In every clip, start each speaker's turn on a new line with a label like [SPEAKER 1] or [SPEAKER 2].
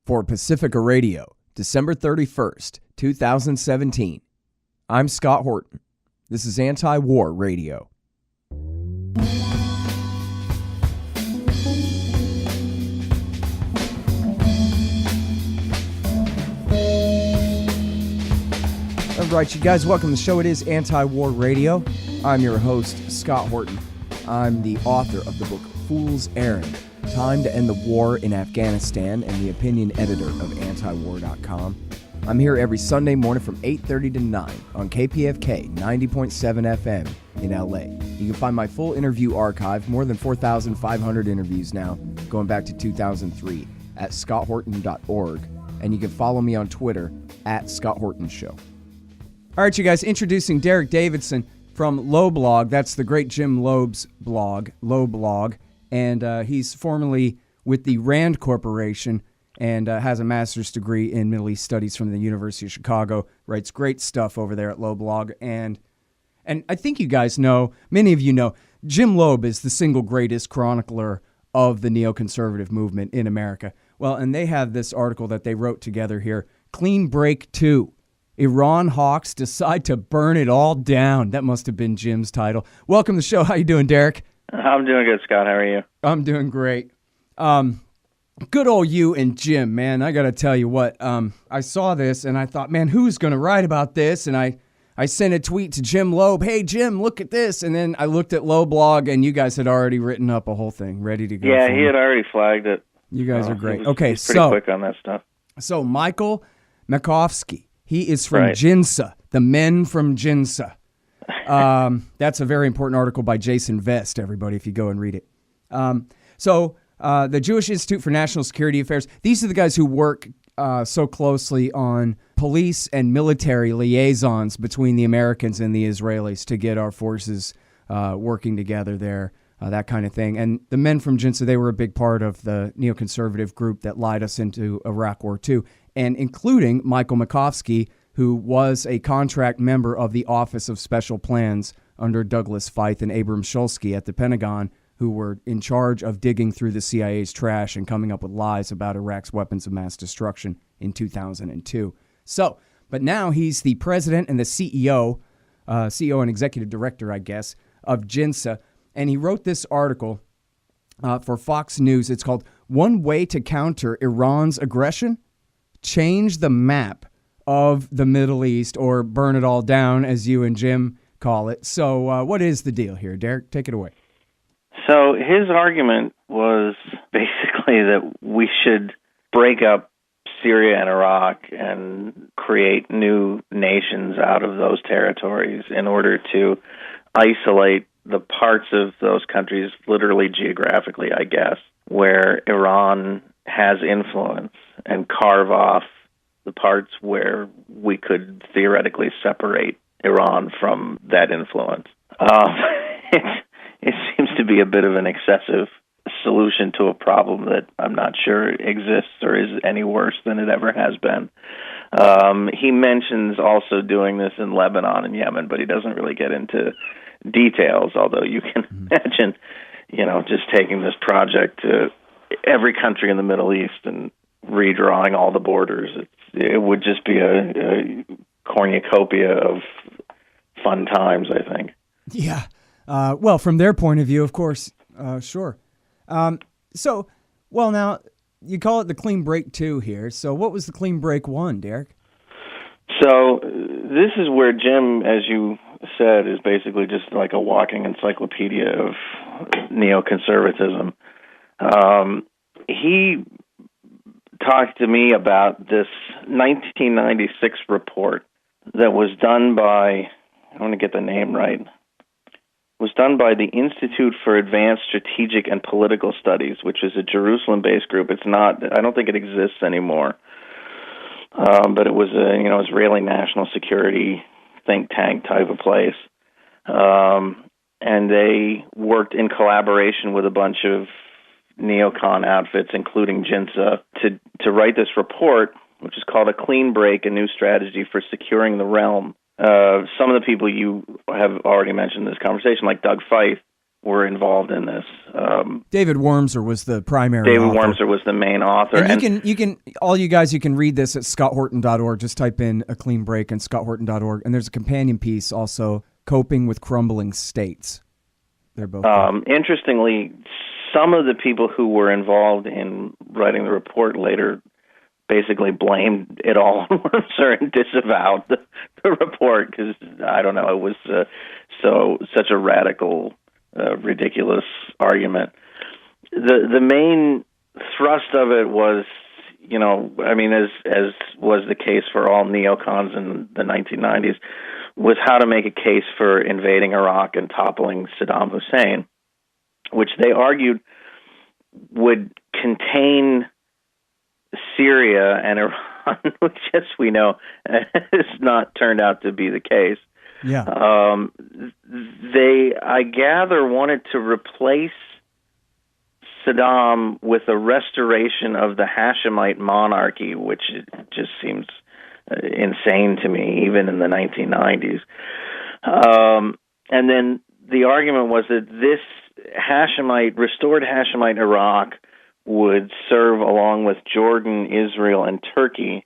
[SPEAKER 1] For Pacifica Radio, December 31st, 2017. I'm Scott Horton. This is Anti-War Radio. All right, you guys, welcome to the show. It is Anti-War Radio. I'm your host, Scott Horton. I'm the author of the book Fool's Errand, Time to End the War in Afghanistan, and the opinion editor of antiwar.com. I'm here every Sunday morning from 8:30 to 9 on KPFK 90.7 FM in LA. You can find my full interview archive, more than 4,500 interviews now, going back to 2003, at scotthorton.org. And you can follow me on Twitter at Scott Horton Show. All right, you guys, introducing Derek Davison from Low Blog. That's the great Jim Loeb's blog, Low Blog. And he's formerly with the RAND Corporation and has a master's degree in Middle East Studies from the University of Chicago. Writes great stuff over there at Low Blog. And I think you guys know, many of you know, Jim Loeb is the single greatest chronicler of the neoconservative movement in America. Well, and they have this article that they wrote together here, Clean Break 2. Iran hawks decide to burn it all down. That must have been Jim's title. Welcome to the show. How you doing, Derek?
[SPEAKER 2] I'm doing good, Scott. How are you?
[SPEAKER 1] I'm doing great. Good old you and Jim, man. I got to tell you what, I saw this and I thought, man, who's going to write about this? And I sent a tweet to Jim Loeb. Hey, Jim, look at this. And then I looked at Low Blog and you guys had already written up a whole thing ready to go.
[SPEAKER 2] Yeah, he had already flagged it.
[SPEAKER 1] You guys are great.
[SPEAKER 2] He's pretty quick on that stuff.
[SPEAKER 1] So Michael Makovsky, he is from
[SPEAKER 2] Right.
[SPEAKER 1] Jinsa, the men from Jinsa. That's a very important article by Jason Vest, everybody, if you go and read it. The Jewish Institute for National Security Affairs, these are the guys who work so closely on police and military liaisons between the Americans and the Israelis to get our forces working together there, that kind of thing. And the men from Jinsa, they were a big part of the neoconservative group that lied us into Iraq War II, and including Michael Makovsky, who was a contract member of the Office of Special Plans under Douglas Feith and Abrams Shulsky at the Pentagon, who were in charge of digging through the CIA's trash and coming up with lies about Iraq's weapons of mass destruction in 2002. But now he's the president and the CEO and executive director, I guess, of Jinsa, and he wrote this article for Fox News. It's called "One Way to Counter Iran's Aggression? Change the Map of the Middle East, or burn it all down, as you and Jim call it." So what is the deal here? Derek, take it away.
[SPEAKER 2] So his argument was basically that we should break up Syria and Iraq and create new nations out of those territories in order to isolate the parts of those countries, literally geographically, I guess, where Iran has influence, and carve off the parts where we could theoretically separate Iran from that influence. It seems to be a bit of an excessive solution to a problem that I'm not sure exists or is any worse than it ever has been. He mentions also doing this in Lebanon and Yemen, but he doesn't really get into details, although you can imagine, just taking this project to every country in the Middle East and redrawing all the borders. It would just be a cornucopia of fun times, I think.
[SPEAKER 1] Yeah. Well, from their point of view, of course, sure. Now, you call it the Clean Break 2 here. So what was the Clean Break 1, Derek?
[SPEAKER 2] So this is where Jim, as you said, is basically just like a walking encyclopedia of neoconservatism. He talked to me about this 1996 report that was done by, I want to get the name right, was done by the Institute for Advanced Strategic and Political Studies, which is a Jerusalem-based group. It's not, I don't think it exists anymore, but it was a Israeli national security think tank type of place, and they worked in collaboration with a bunch of neocon outfits, including Jinsa, to write this report, which is called A Clean Break, A New Strategy for Securing the Realm. Some of the people you have already mentioned in this conversation, like Doug Feith, were involved in this.
[SPEAKER 1] David Wormser was the primary
[SPEAKER 2] David
[SPEAKER 1] author.
[SPEAKER 2] Wormser was the main author.
[SPEAKER 1] And you can all you guys, you can read this at scotthorton.org. Just type in A Clean Break and scotthorton.org. And there's a companion piece also, Coping with Crumbling States. They're both
[SPEAKER 2] interestingly, some of the people who were involved in writing the report later basically blamed it all on Wormser and disavowed the report because, I don't know, it was such a radical, ridiculous argument. The main thrust of it was, as was the case for all neocons in the 1990s, was how to make a case for invading Iraq and toppling Saddam Hussein, which they argued would contain Syria and Iran, which, as we know, has not turned out to be the case.
[SPEAKER 1] Yeah.
[SPEAKER 2] They, I gather, wanted to replace Saddam with a restoration of the Hashemite monarchy, which just seems insane to me, even in the 1990s. And then the argument was that this restored Hashemite Iraq would serve along with Jordan, Israel, and Turkey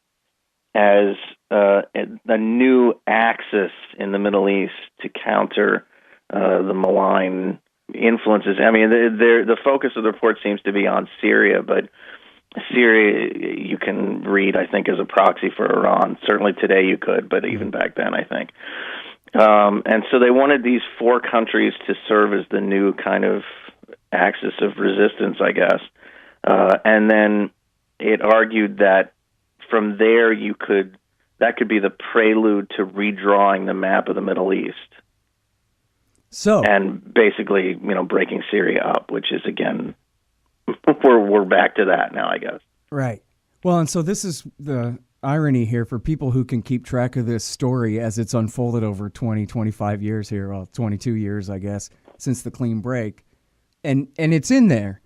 [SPEAKER 2] as a new axis in the Middle East to counter the malign influences. I mean, the focus of the report seems to be on Syria, but Syria you can read, I think, as a proxy for Iran. Certainly today you could, but even back then, I think. And so they wanted these four countries to serve as the new kind of axis of resistance, I guess. And then it argued that from there that could be the prelude to redrawing the map of the Middle East. And basically, breaking Syria up, which is, again, we're back to that now, I guess.
[SPEAKER 1] Right. Well, and so this is the irony here for people who can keep track of this story as it's unfolded over 20, 25 years here, well, 22 years, I guess, since the clean break. And it's in there.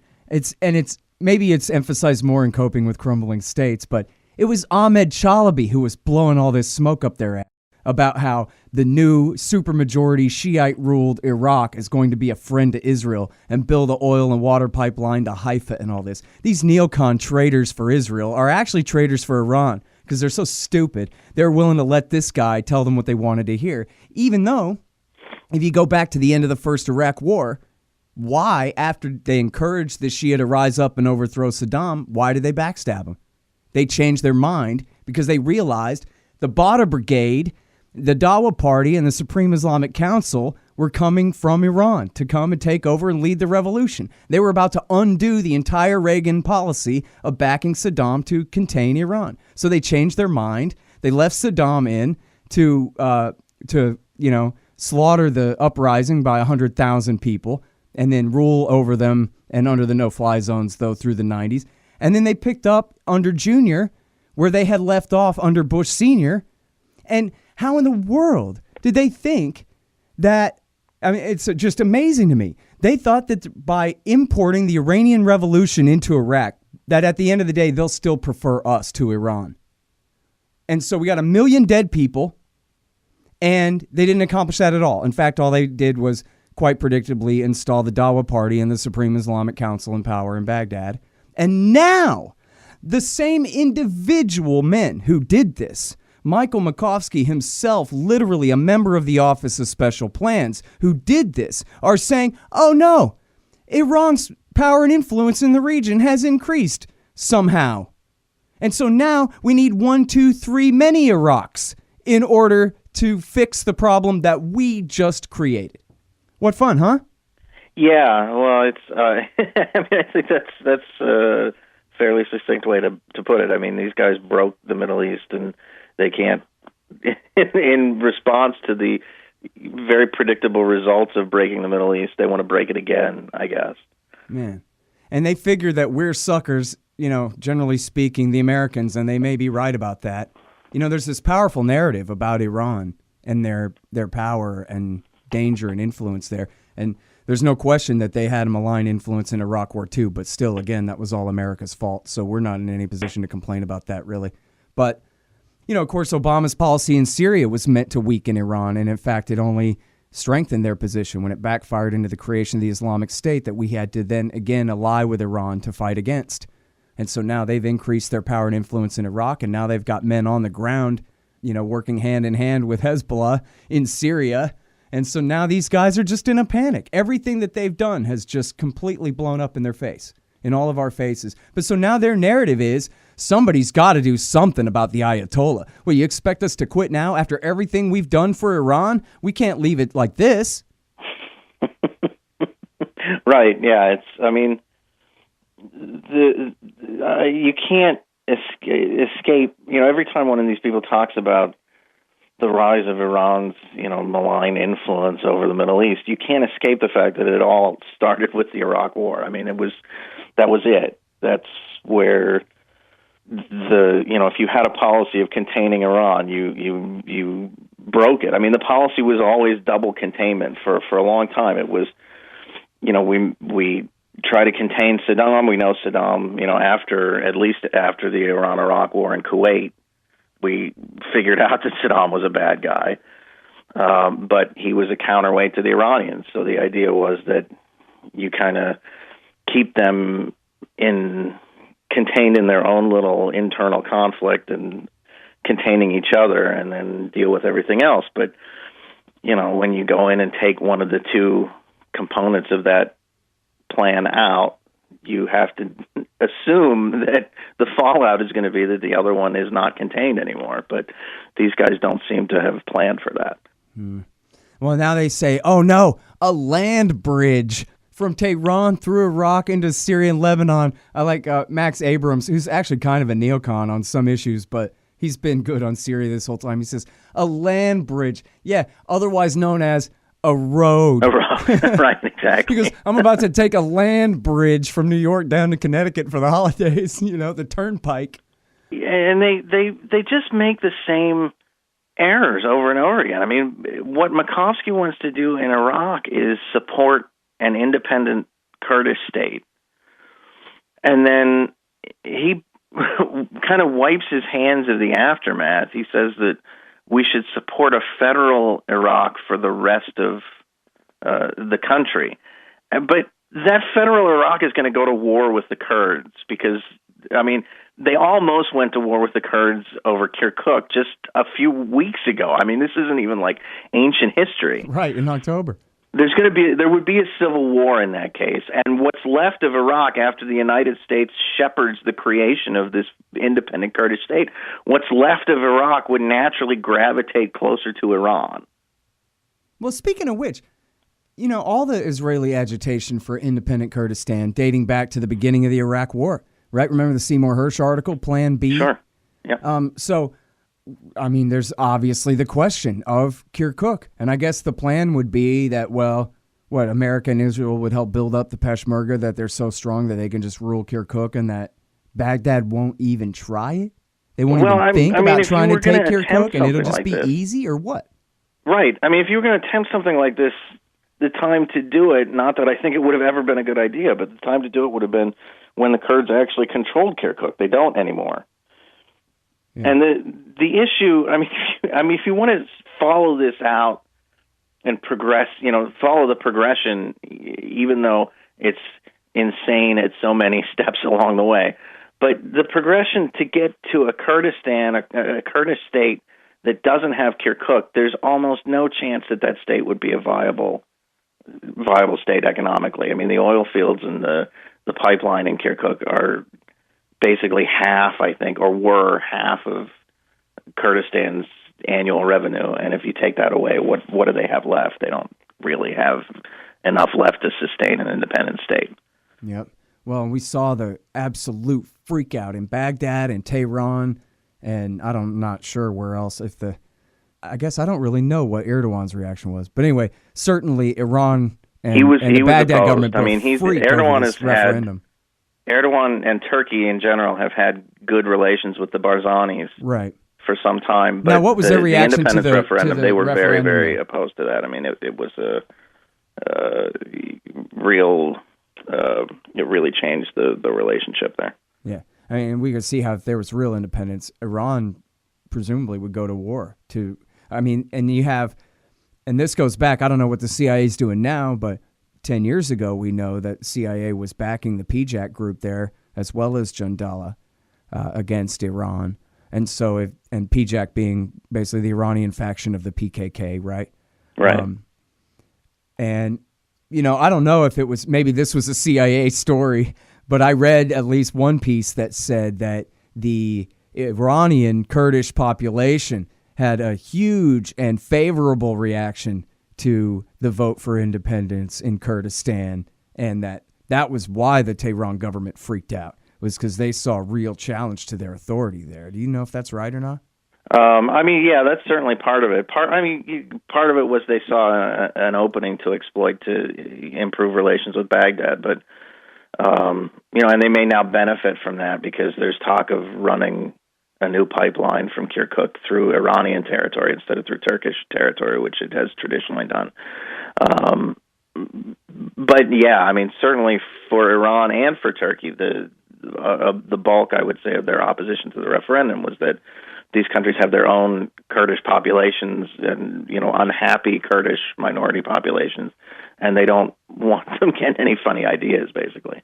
[SPEAKER 1] Maybe it's emphasized more in Coping with Crumbling States, but it was Ahmed Chalabi who was blowing all this smoke up their ass about how the new supermajority Shiite-ruled Iraq is going to be a friend to Israel and build an oil and water pipeline to Haifa and all this. These neocon traitors for Israel are actually traitors for Iran because they're so stupid. They're willing to let this guy tell them what they wanted to hear, even though if you go back to the end of the first Iraq war, why, after they encouraged the Shia to rise up and overthrow Saddam, why did they backstab him? They changed their mind because they realized the Badr Brigade, the Dawa Party, and the Supreme Islamic Council were coming from Iran to come and take over and lead the revolution. They were about to undo the entire Reagan policy of backing Saddam to contain Iran. So they changed their mind. They left Saddam in to slaughter the uprising by 100,000 people and then rule over them and under the no-fly zones, though, through the 90s. And then they picked up under Junior where they had left off under Bush Sr. And how in the world did they think that? I mean, it's just amazing to me. They thought that by importing the Iranian Revolution into Iraq, that at the end of the day, they'll still prefer us to Iran. And so we got 1 million dead people, and they didn't accomplish that at all. In fact, all they did was quite predictably install the Dawa Party and the Supreme Islamic Council in power in Baghdad. And now, the same individual men who did this, Michael Makovsky himself, literally a member of the Office of Special Plans, who did this, are saying, oh no, Iran's power and influence in the region has increased somehow. And so now we need 1, 2, 3 many Iraqs in order to fix the problem that we just created. What fun, huh?
[SPEAKER 2] Yeah, well, it's. I think that's a fairly succinct way to put it. I mean, these guys broke the Middle East, and they can't. In response to the very predictable results of breaking the Middle East, they want to break it again, I guess. Man,
[SPEAKER 1] and they figure that we're suckers. Generally speaking, the Americans, and they may be right about that. There's this powerful narrative about Iran and their power and danger and influence there. And there's no question that they had a malign influence in Iraq War II, but still, again, that was all America's fault. So we're not in any position to complain about that, really. But, of course, Obama's policy in Syria was meant to weaken Iran. And in fact, it only strengthened their position when it backfired into the creation of the Islamic State that we had to then again ally with Iran to fight against. And so now they've increased their power and influence in Iraq, and now they've got men on the ground, working hand in hand with Hezbollah in Syria. And so now these guys are just in a panic. Everything that they've done has just completely blown up in their face, in all of our faces. But so now their narrative is somebody's got to do something about the Ayatollah. Well, you expect us to quit now after everything we've done for Iran? We can't leave it like this.
[SPEAKER 2] Right. Yeah. You can't escape. Every time one of these people talks about the rise of Iran's, malign influence over the Middle East, you can't escape the fact that it all started with the Iraq War. I mean, that was it. That's where if you had a policy of containing Iran, you broke it. I mean, the policy was always double containment for a long time. It was, we try to contain Saddam. We know Saddam, at least after the Iran-Iraq War in Kuwait, we figured out that Saddam was a bad guy, but he was a counterweight to the Iranians. So the idea was that you kind of keep them contained in their own little internal conflict and containing each other, and then deal with everything else. But when you go in and take one of the two components of that plan out, you have to assume that the fallout is going to be that the other one is not contained anymore. But these guys don't seem to have planned for that.
[SPEAKER 1] Well, now they say, oh no, a land bridge from Tehran through Iraq into Syria and Lebanon. I like Max Abrams, who's actually kind of a neocon on some issues, but he's been good on Syria this whole time. He says, a land bridge. Yeah, otherwise known as a road.
[SPEAKER 2] A road, right, exactly.
[SPEAKER 1] Because I'm about to take a land bridge from New York down to Connecticut for the holidays, the turnpike.
[SPEAKER 2] And they just make the same errors over and over again. I mean, what Makovsky wants to do in Iraq is support an independent Kurdish state. And then he kind of wipes his hands of the aftermath. He says that we should support a federal Iraq for the rest of the country. But that federal Iraq is going to go to war with the Kurds because, they almost went to war with the Kurds over Kirkuk just a few weeks ago. I mean, this isn't even like ancient history.
[SPEAKER 1] Right, in October.
[SPEAKER 2] There would be a civil war in that case. And what's left of Iraq after the United States shepherds the creation of this independent Kurdish state, what's left of Iraq would naturally gravitate closer to Iran.
[SPEAKER 1] Well, speaking of which, all the Israeli agitation for independent Kurdistan dating back to the beginning of the Iraq War, right? Remember the Seymour Hersh article, Plan B?
[SPEAKER 2] Sure. Yeah.
[SPEAKER 1] There's obviously the question of Kirkuk. And I guess the plan would be that, America and Israel would help build up the Peshmerga, that they're so strong that they can just rule Kirkuk and that Baghdad won't even try it? They won't even think about trying to take Kirkuk and it'll just be easy, or what?
[SPEAKER 2] Right. I mean, if you were going to attempt something like this, the time to do it, not that I think it would have ever been a good idea, but the time to do it would have been when the Kurds actually controlled Kirkuk. They don't anymore. Yeah. And the issue, if you want to follow this out and progress, follow the progression, even though it's insane at so many steps along the way, but the progression to get to a Kurdistan, a Kurdish state that doesn't have Kirkuk, there's almost no chance that state would be a viable state economically. I mean, the oil fields and the pipeline in Kirkuk are basically half, I think, or were half of Kurdistan's annual revenue. And if you take that away, what do they have left? They don't really have enough left to sustain an independent state.
[SPEAKER 1] Yep. Well, we saw the absolute freak out in Baghdad and Tehran, and I'm not sure where else. I guess I don't really know what Erdogan's reaction was. But anyway, certainly Iran and the Baghdad government
[SPEAKER 2] Erdogan has referendum. Erdogan and Turkey in general have had good relations with the Barzanis for some time. But
[SPEAKER 1] now, what was their reaction
[SPEAKER 2] to the
[SPEAKER 1] referendum?
[SPEAKER 2] They were very, very opposed to that. I mean, it was a real. It really changed the relationship there.
[SPEAKER 1] Yeah, I mean, we could see how if there was real independence, Iran presumably would go to war. And you have and this goes back, I don't know what the CIA is doing now, but 10 years ago, we know that CIA was backing the PJAK group there, as well as Jandala, against Iran. And so, and PJAK being basically the Iranian faction of the PKK, right?
[SPEAKER 2] Right.
[SPEAKER 1] And, I don't know if it was, maybe this was a CIA story, but I read at least one piece that said that the Iranian Kurdish population had a huge and favorable reaction to the vote for independence in Kurdistan, and that was why the Tehran government freaked out, was because they saw a real challenge to their authority there. Do you know if that's right or not?
[SPEAKER 2] Yeah, that's certainly part of it. Part of it was they saw an opening to exploit to improve relations with Baghdad, but and they may now benefit from that because there's talk of running a new pipeline from Kirkuk through Iranian territory instead of through Turkish territory, which it has traditionally done. But yeah, certainly for Iran and for Turkey, the bulk, I would say, of their opposition to the referendum was that these countries have their own Kurdish populations and, unhappy Kurdish minority populations, and they don't want them getting any funny ideas, basically.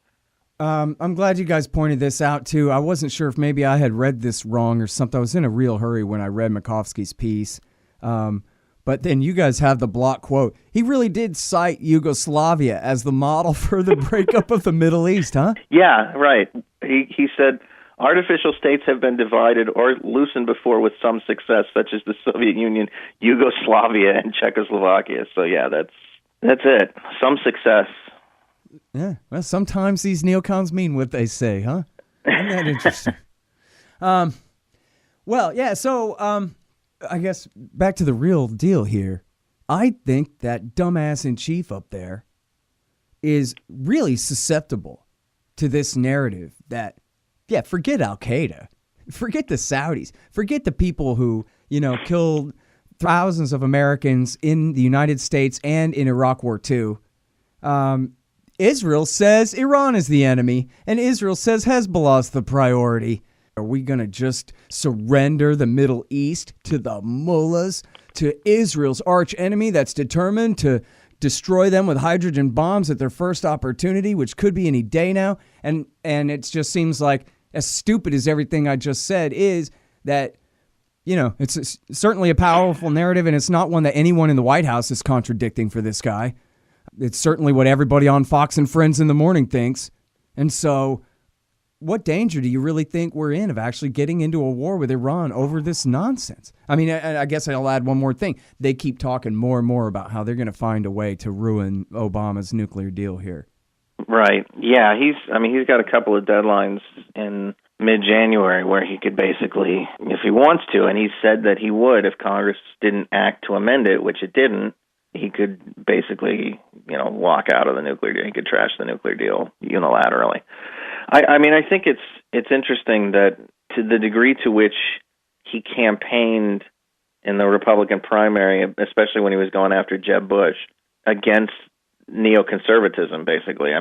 [SPEAKER 1] I'm glad you guys pointed this out, too. I wasn't sure if maybe I had read this wrong or something. I was in a real hurry when I read Makovsky's piece. But then you guys have the block quote. He really did cite Yugoslavia as the model for the breakup of the Middle East, huh?
[SPEAKER 2] Yeah, right. He said, artificial states have been divided or loosened before with some success, such as the Soviet Union, Yugoslavia, and Czechoslovakia. So, yeah, that's it. Some success.
[SPEAKER 1] Yeah, well, sometimes these neocons mean what they say, huh? Isn't that interesting? I guess back to the real deal here. I think that dumbass in chief up there is really susceptible to this narrative that, forget Al-Qaeda, forget the Saudis, forget the people who, killed thousands of Americans in the United States and in Iraq War II. Israel says Iran is the enemy, and Israel says Hezbollah's the priority. Are we going to just surrender the Middle East to the mullahs, to Israel's arch enemy that's determined to destroy them with hydrogen bombs at their first opportunity, which could be any day now? And it just seems like, as stupid as everything I just said is, that, it's certainly a powerful narrative, and it's not one that anyone in the White House is contradicting for this guy. It's certainly what everybody on Fox and Friends in the morning thinks. And so what danger do you really think we're in of actually getting into a war with Iran over this nonsense? I guess I'll add one more thing. They keep talking more and more about how they're going to find a way to ruin Obama's nuclear deal here.
[SPEAKER 2] Right. Yeah, he's got a couple of deadlines in mid-January where he could basically, if he wants to, and he said that he would if Congress didn't act to amend it, which it didn't, he could basically, walk out of the nuclear deal. He could trash the nuclear deal unilaterally. I think it's interesting that to the degree to which he campaigned in the Republican primary, especially when he was going after Jeb Bush, against neoconservatism, basically.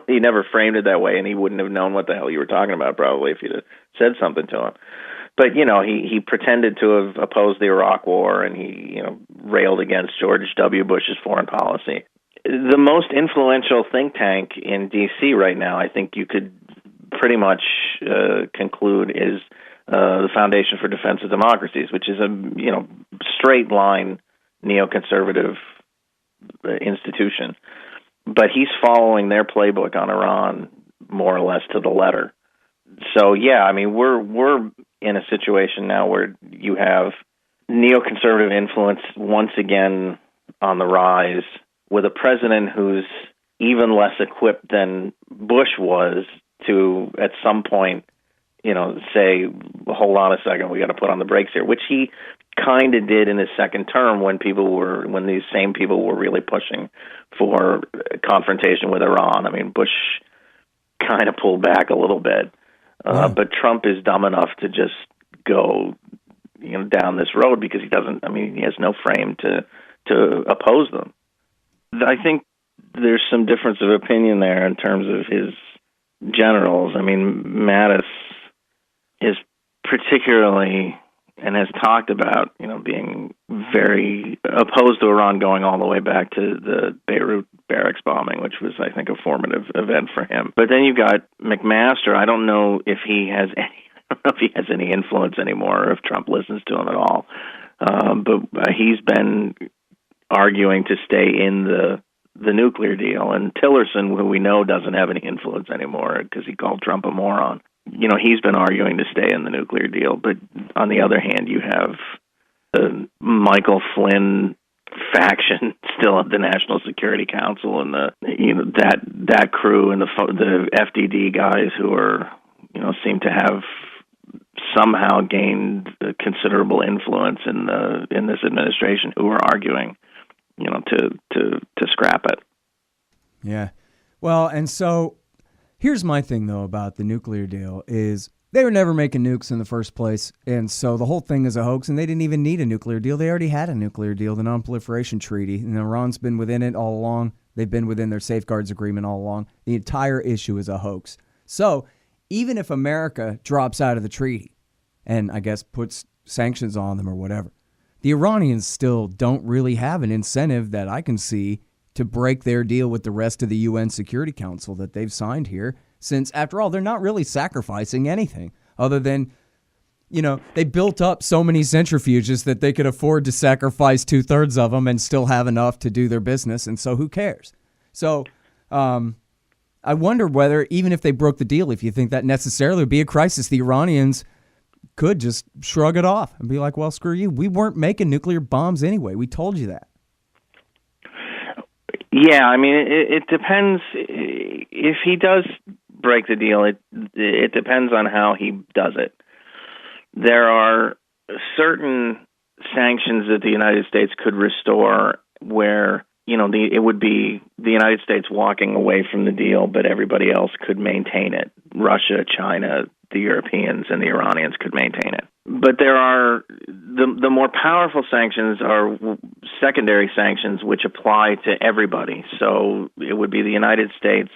[SPEAKER 2] He never framed it that way, and he wouldn't have known what the hell you were talking about probably if you'd have said something to him. But, he pretended to have opposed the Iraq War, and he, railed against George W. Bush's foreign policy. The most influential think tank in D.C. right now, I think you could pretty much conclude, is the Foundation for Defense of Democracies, which is a, straight line neoconservative institution. But he's following their playbook on Iran more or less to the letter. So, we're in a situation now where you have neoconservative influence once again on the rise, with a president who's even less equipped than Bush was to, at some point, say, hold on a second, we got to put on the brakes here, which he kind of did in his second term when these same people were really pushing for confrontation with Iran. Bush kind of pulled back a little bit. But Trump is dumb enough to just go, down this road because he has no frame to oppose them. I think there's some difference of opinion there in terms of his generals. Mattis is particularly and has talked about, being very opposed to Iran going all the way back to the Beirut barracks bombing, which was, I think, a formative event for him. But then you've got McMaster. I don't know if he has any influence anymore, or if Trump listens to him at all. But he's been arguing to stay in the nuclear deal. And Tillerson, who we know doesn't have any influence anymore because he called Trump a moron, he's been arguing to stay in the nuclear deal. But on the other hand, you have the Michael Flynn faction still at the National Security Council, and that crew, and the FDD guys who are seem to have somehow gained considerable influence in this administration, who are arguing to scrap it.
[SPEAKER 1] Yeah. Well, and so here's my thing, though, about the nuclear deal is they were never making nukes in the first place, and so the whole thing is a hoax, and they didn't even need a nuclear deal. They already had a nuclear deal, the Non-Proliferation Treaty, and Iran's been within it all along. They've been within their safeguards agreement all along. The entire issue is a hoax. So even if America drops out of the treaty and, I guess, puts sanctions on them or whatever, the Iranians still don't really have an incentive that I can see to break their deal with the rest of the UN Security Council that they've signed here, since, after all, they're not really sacrificing anything other than, they built up so many centrifuges that they could afford to sacrifice 2/3 of them and still have enough to do their business, and so who cares? So I wonder whether, even if they broke the deal, if you think that necessarily would be a crisis, the Iranians could just shrug it off and be like, well, screw you. We weren't making nuclear bombs anyway. We told you that.
[SPEAKER 2] Yeah, I mean, it depends. If he does break the deal, it depends on how he does it. There are certain sanctions that the United States could restore where, it would be the United States walking away from the deal, but everybody else could maintain it. Russia, China, the Europeans, and the Iranians could maintain it. But there are the more powerful sanctions are secondary sanctions, which apply to everybody. So it would be the United States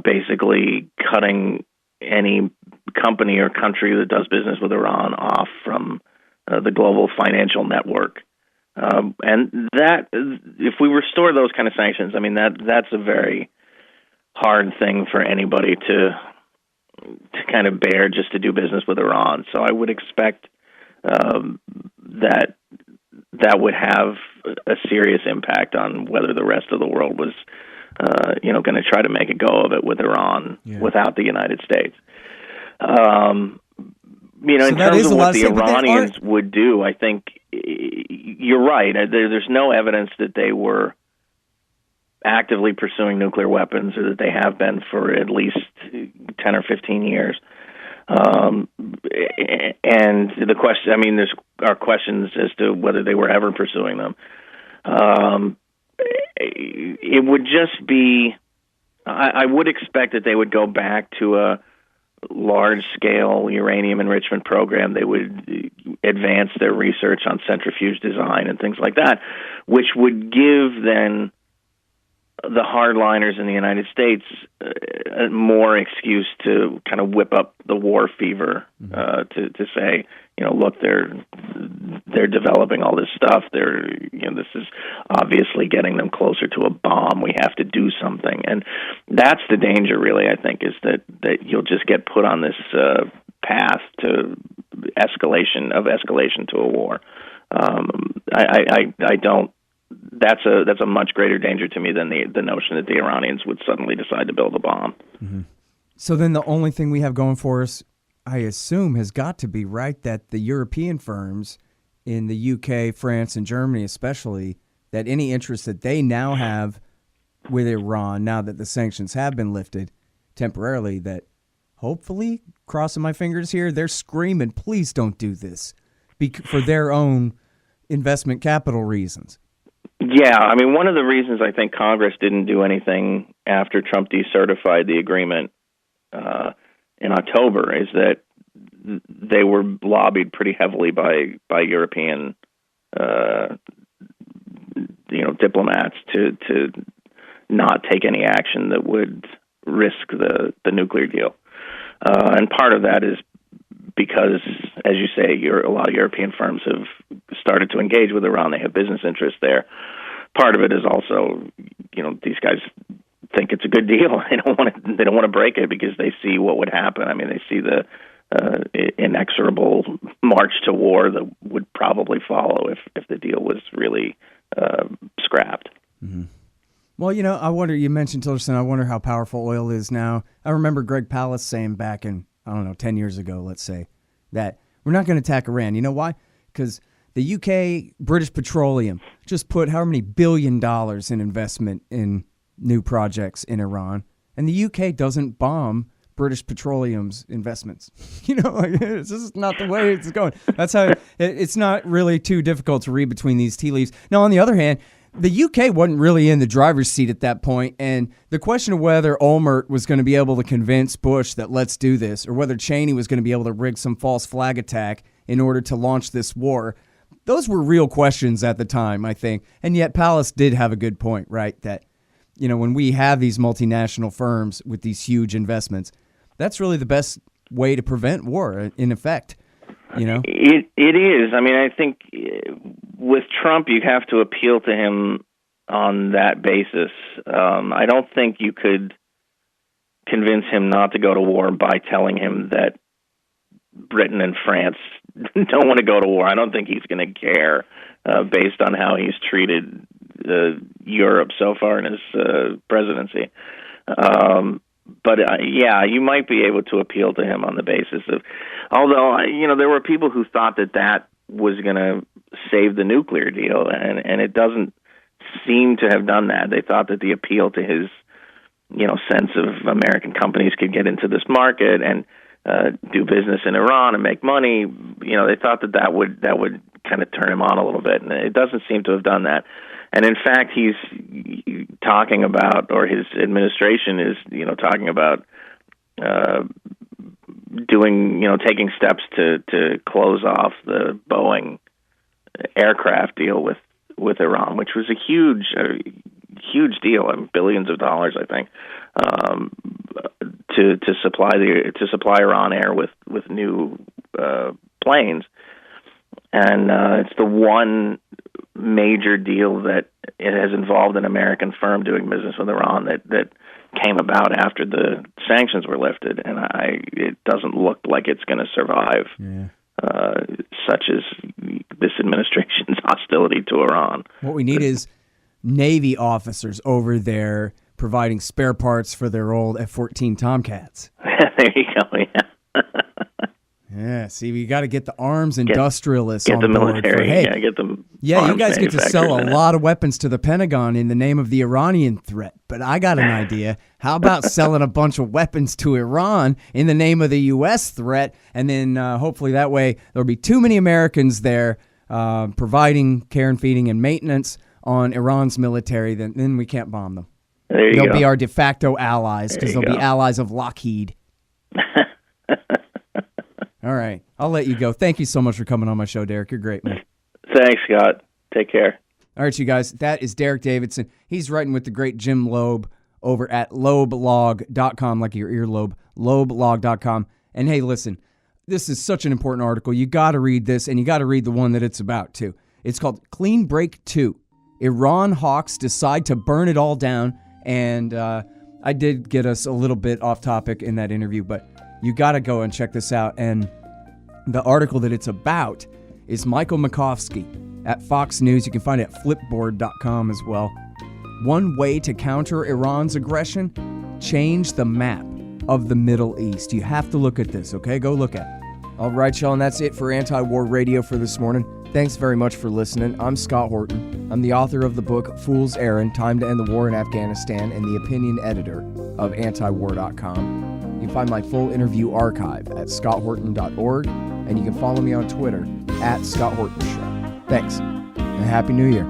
[SPEAKER 2] basically cutting any company or country that does business with Iran off from the global financial network. And that, if we restore those kind of sanctions, I mean, that's a very hard thing for anybody to kind of bear, just to do business with Iran. So I would expect that would have a serious impact on whether the rest of the world was, going to try to make a go of it with Iran without the United States. In terms of what the Iranians would do, I think you're right. There's no evidence that they were actively pursuing nuclear weapons, or that they have been for at least 10 or 15 years. And the question, there are questions as to whether they were ever pursuing them. It would just be, I would expect that they would go back to a large-scale uranium enrichment program. They would advance their research on centrifuge design and things like that, which would give then the hardliners in the United States more excuse to kind of whip up the war fever, to say, look, they're developing all this stuff. This is obviously getting them closer to a bomb. We have to do something, and that's the danger, really. I think, is that you'll just get put on this path to escalation to a war. I don't. That's a much greater danger to me than the notion that the Iranians would suddenly decide to build a bomb.
[SPEAKER 1] Mm-hmm. So then the only thing we have going for us, I assume, has got to be, right, that the European firms in the UK, France, and Germany especially, that any interest that they now have with Iran, now that the sanctions have been lifted temporarily, that hopefully, crossing my fingers here, they're screaming, please don't do this, for their own investment capital reasons.
[SPEAKER 2] Yeah, one of the reasons I think Congress didn't do anything after Trump decertified the agreement in October is that they were lobbied pretty heavily by European diplomats to not take any action that would risk the nuclear deal. And part of that is because, as you say, a lot of European firms have started to engage with Iran. They have business interests there. Part of it is also, these guys think it's a good deal. They don't want to break it because they see what would happen. I mean, they see the inexorable march to war that would probably follow if the deal was really scrapped.
[SPEAKER 1] Mm-hmm. Well, I wonder, you mentioned Tillerson, I wonder how powerful oil is now. I remember Greg Palast saying back in, 10 years ago, let's say, that we're not going to attack Iran. You know why? Because the UK, British Petroleum, just put however many $1 billion in investment in new projects in Iran, and the UK doesn't bomb British Petroleum's investments. This is not the way it's going. That's how it's not really too difficult to read between these tea leaves. Now, on the other hand, the UK wasn't really in the driver's seat at that point, and the question of whether Olmert was going to be able to convince Bush that let's do this, or whether Cheney was going to be able to rig some false flag attack in order to launch this war, those were real questions at the time, I think. And yet Palast did have a good point, right? That, when we have these multinational firms with these huge investments, that's really the best way to prevent war, in effect.
[SPEAKER 2] It is. I mean, I think with Trump, you have to appeal to him on that basis. I don't think you could convince him not to go to war by telling him that Britain and France don't want to go to war. I don't think he's going to care based on how he's treated Europe so far in his presidency. But you might be able to appeal to him on the basis of, although, there were people who thought that was going to save the nuclear deal, and it doesn't seem to have done that. They thought that the appeal to his, sense of American companies could get into this market and do business in Iran and make money, they thought that would kind of turn him on a little bit, and it doesn't seem to have done that. And in fact, he's talking about, or his administration is, talking about taking steps to close off the Boeing aircraft deal with Iran, which was a huge deal, billions of dollars, I think, to supply Iran air with new planes. And it's the one major deal that it has involved an American firm doing business with Iran that came about after the sanctions were lifted, and it doesn't look like it's going to survive, such as this administration's hostility to Iran.
[SPEAKER 1] What we need is Navy officers over there providing spare parts for their old F-14 Tomcats.
[SPEAKER 2] There you go, yeah.
[SPEAKER 1] Yeah, see, we got to get the arms industrialists
[SPEAKER 2] get
[SPEAKER 1] on
[SPEAKER 2] the
[SPEAKER 1] board.
[SPEAKER 2] military, get them.
[SPEAKER 1] Yeah, you guys get to sell a lot of weapons to the Pentagon in the name of the Iranian threat. But I got an idea. How about selling a bunch of weapons to Iran in the name of the U.S. threat? And then hopefully that way there'll be too many Americans there providing care and feeding and maintenance on Iran's military. Then we can't bomb them. They'll be our de facto allies because they'll be allies of Lockheed. All right. I'll let you go. Thank you so much for coming on my show, Derek. You're great, man.
[SPEAKER 2] Thanks, Scott. Take care.
[SPEAKER 1] All right, you guys. That is Derek Davison. He's writing with the great Jim Loeb over at loebblog.com, like your earlobe, loebblog.com. And hey, listen, this is such an important article. You got to read this, and you got to read the one that it's about, too. It's called Clean Break 2. Iran hawks decide to burn it all down. And I did get us a little bit off topic in that interview, but you got to go and check this out. And the article that it's about is Michael Makovsky at Fox News. You can find it at flipboard.com as well. One way to counter Iran's aggression, change the map of the Middle East. You have to look at this, okay? Go look at it. All right, y'all, and that's it for Anti-War Radio for this morning. Thanks very much for listening. I'm Scott Horton. I'm the author of the book Fool's Errand, Time to End the War in Afghanistan, and the opinion editor of antiwar.com. You can find my full interview archive at scotthorton.org, and you can follow me on Twitter at Scott Horton Show. Thanks, and Happy New Year.